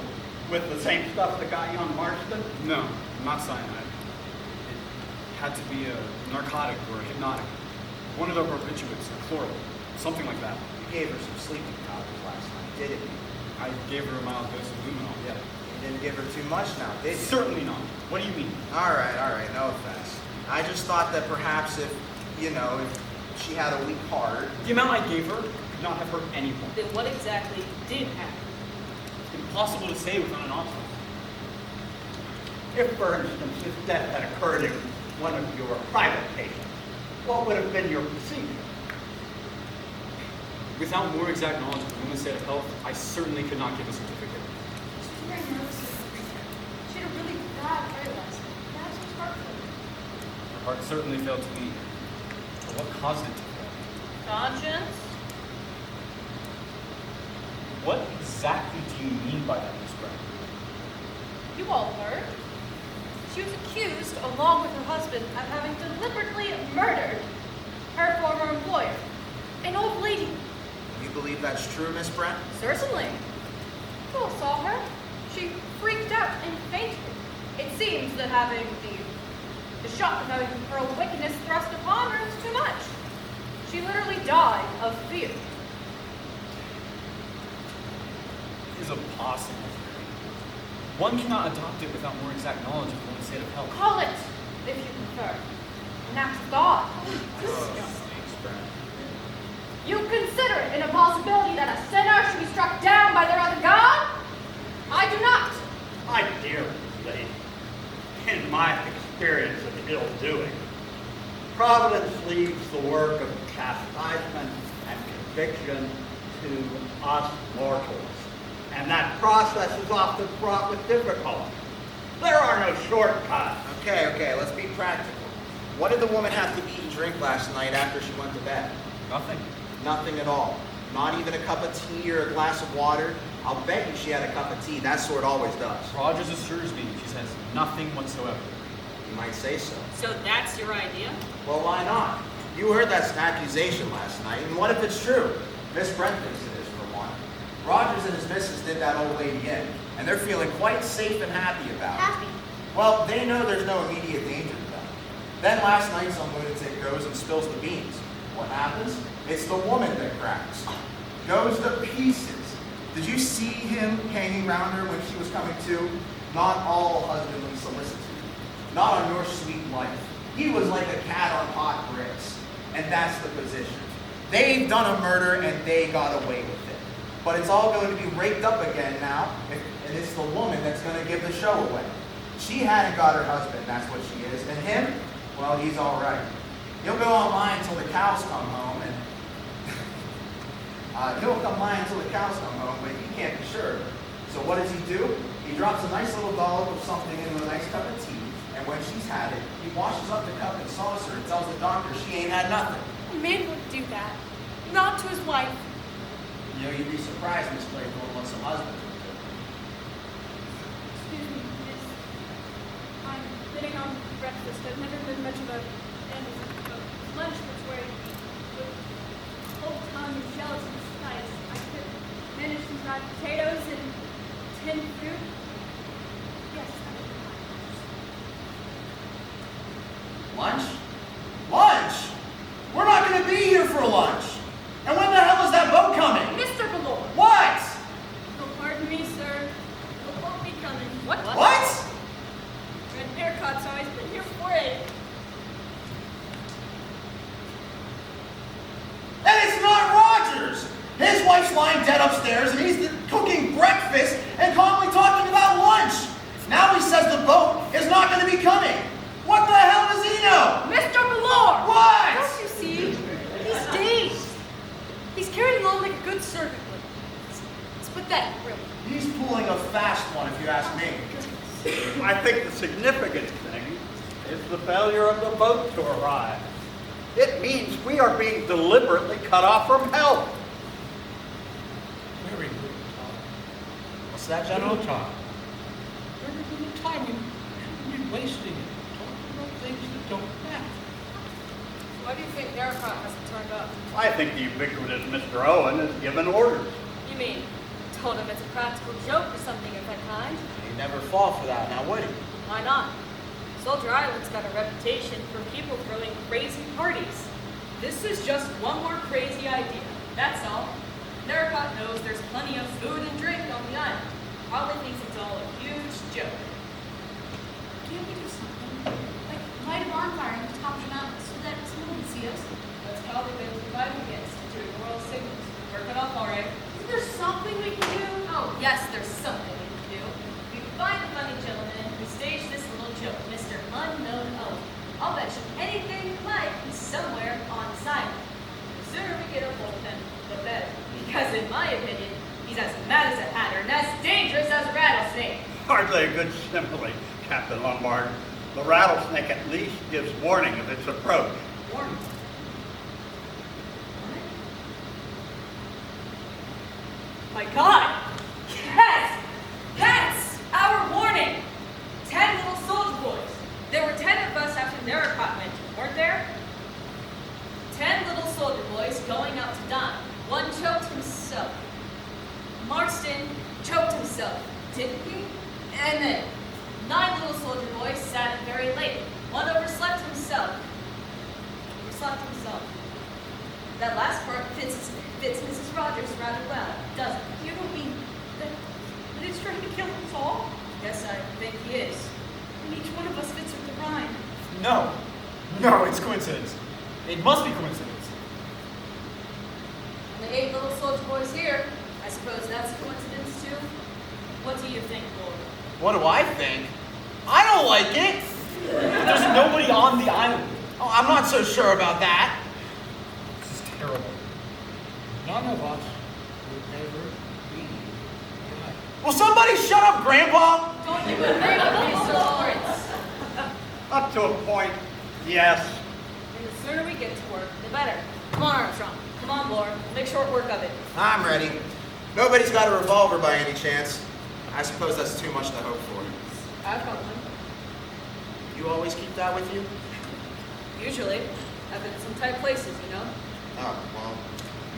With the same stuff that got you on Marston? No, not cyanide. It had to be a narcotic or a hypnotic. One of the barbiturates, or chloral, something like that. You gave her some sleeping powders last night, didn't you? I gave her a mild dose of luminol, yeah. You didn't give her too much now, did you? Certainly not. What do you mean? All right, no offense. I just thought that perhaps if she had a weak heart. The amount I gave her could not have hurt anyone. Then what exactly did happen? It's impossible to say without an autopsy. If, for instance, this death had occurred in one of your private patients, what would have been your procedure? Without more exact knowledge of the woman's state of health, I certainly could not give a certificate. She's very nervous with the freezer. She had a really bad fright last night. Perhaps it was heart failure. Her heart certainly failed to beat. But what caused it to fail? Conscience? What exactly do you mean by that, Miss Brent? You all heard. She was accused, along with her husband, of having deliberately murdered her former employer, an old lady. You believe that's true, Miss Brent? Certainly. You all saw her. She freaked out and fainted. It seems that having the shock of having her own wickedness thrust upon her was too much. She literally died of fear. It is a possible theory. One cannot adopt it without more exact knowledge of one's state of health. Call it, if you prefer, an act of God. Thanks, Brent. You consider it an impossibility that a sinner should be struck down by their other God? I do not. My dear lady, in my experience of ill-doing, Providence leaves the work of chastisement and conviction to us mortals. And that process is often fraught with difficulty. There are no shortcuts. Okay, let's be practical. What did the woman have to eat and drink last night after she went to bed? Nothing. Nothing at all. Not even a cup of tea or a glass of water. I'll bet you she had a cup of tea. That sort always does. Rogers assures me she says nothing whatsoever. You might say so. So that's your idea? Well, why not? You heard that accusation last night, and what if it's true? Miss Brent thinks it is, for one. Rogers and his missus did that old lady in, and they're feeling quite safe and happy about it. Happy. Well, they know there's no immediate danger to them. Then last night some lunatic goes and spills the beans. What happens? It's the woman that cracks. Goes to pieces. Did you see him hanging around her when she was coming to? Not all husbandly solicitude. Not on your sweet life. He was like a cat on hot bricks. And that's the position. They've done a murder and they got away with it. But it's all going to be raked up again now, and it's the woman that's going to give the show away. She hadn't got her husband, that's what she is. And him, well, he's all right. He'll go online until the cows come home, and he'll come by until the cows come home, but he can't be sure. So what does he do? He drops a nice little dollop of something into a nice cup of tea, and when she's had it, he washes up the cup and saucer and tells the doctor she ain't had nothing. A man wouldn't do that. Not to his wife. You know, you'd be surprised Miss Claythorne what some husbands would do. Excuse me, miss. I'm getting on breakfast. I've never been much of a lunch that's where you eat with whole tongue and gelatin spice. I could manage some fried potatoes and tinned fruit. Yes, I would Lunch? Lunch? We're not going to be here for lunch. And when the hell is that boat coming? Mr. Blore! What? Oh, pardon me, sir. The boat be coming. What? Red haircut's always been here for it. And it's not Rogers. His wife's lying dead upstairs, and he's cooking breakfast and calmly talking about lunch. Now he says the boat is not going to be coming. What the hell does he know? Mr. Blore! What? Don't you see? He's dazed. He's carrying on like a good servant would. It's pathetic, really. He's pulling a fast one, if you ask me. I think the significant thing is the failure of the boat to arrive. It means we are being deliberately cut off from help. Very little time. What's that, Little General? time. Very little time. You're wasting it. Talking about things that don't matter. Why do you think Daracot hasn't turned up? I think the ubiquitous Mr. Owen has given orders. You mean, told him it's a practical joke or something of that kind? He'd never fall for that, now would he? Why not? Soldier Island's got a reputation for people throwing crazy parties. This is just one more crazy idea. That's all. Daracot knows there's plenty of food and drink on the island. Probably thinks it's all a huge joke. Can't we do something? Like light a bonfire on the top of the mountain so that someone can see us? That's probably been provided against during the royal signals. Working off all right. Isn't there something we can do? Oh, yes, there's something we can do. We can find the funny gentleman who staged this little joke, Mr. Unknown Owen. I'll bet you anything you like he's somewhere on this island. The sooner we get a hold of him, the better. Because in my opinion, he's as mad as a hatter and as dangerous as a rattlesnake. Hardly a good simile, Captain Lombard. The rattlesnake at least gives warning of its approach. Warning. My God! Yes! That's our warning! 10 little soldier boys. There were 10 of us after Daracot went, weren't there? 10 little soldier boys going out to dine. One choked himself. Marston choked himself, didn't he? And then 9 little soldier boys sat up very late. One overslept himself. That last part fits Mrs. Rogers rather well, doesn't it? You don't mean that he's trying to kill us all? Yes, I think he is. And each one of us fits with the rhyme. No, it's coincidence. It must be coincidence. And the 8 little soldier boys here, I suppose that's a coincidence too? What do you think, Lord? What do I think? I don't like it. There's nobody on the island. Oh, I'm not so sure about that. This is terrible. None of us would ever be alive. Will somebody shut up, Grandpa? Don't you agree with me, Sir Lawrence? Up to a point, yes. And the sooner we get to work, the better. Come on, Armstrong. Come on, Blore. Make short work of it. I'm ready. Nobody's got a revolver by any chance. I suppose that's too much to hope for. I've got one. You always keep that with you? Usually. I've been in some tight places, you know? Oh, well,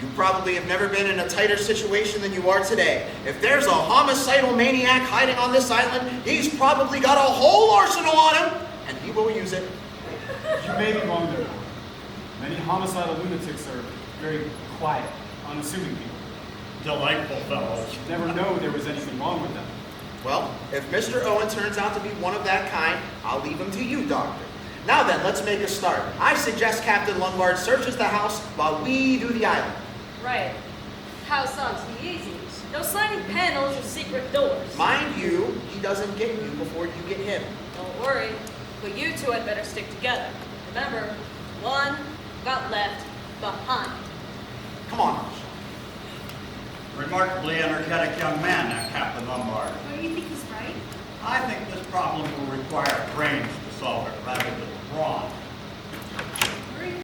you probably have never been in a tighter situation than you are today. If there's a homicidal maniac hiding on this island, he's probably got a whole arsenal on him, and he will use it. You may be wrong there. Many homicidal lunatics are very quiet, unassuming people. Delightful fellows. You'd never know there was anything wrong with them. Well, if Mr. Owen turns out to be one of that kind, I'll leave him to you, Doctor. Now then, let's make a start. I suggest Captain Lombard searches the house while we do the island. Right. House sounds easy. No sliding panels or secret doors. Mind you, he doesn't get you before you get him. Don't worry. But you two had better stick together. Remember, one got left behind. Come on, Armstrong. Remarkably energetic young man, that Captain Lombard. Don't you think he's right? I think this problem will require brains to solve it rather than brawn.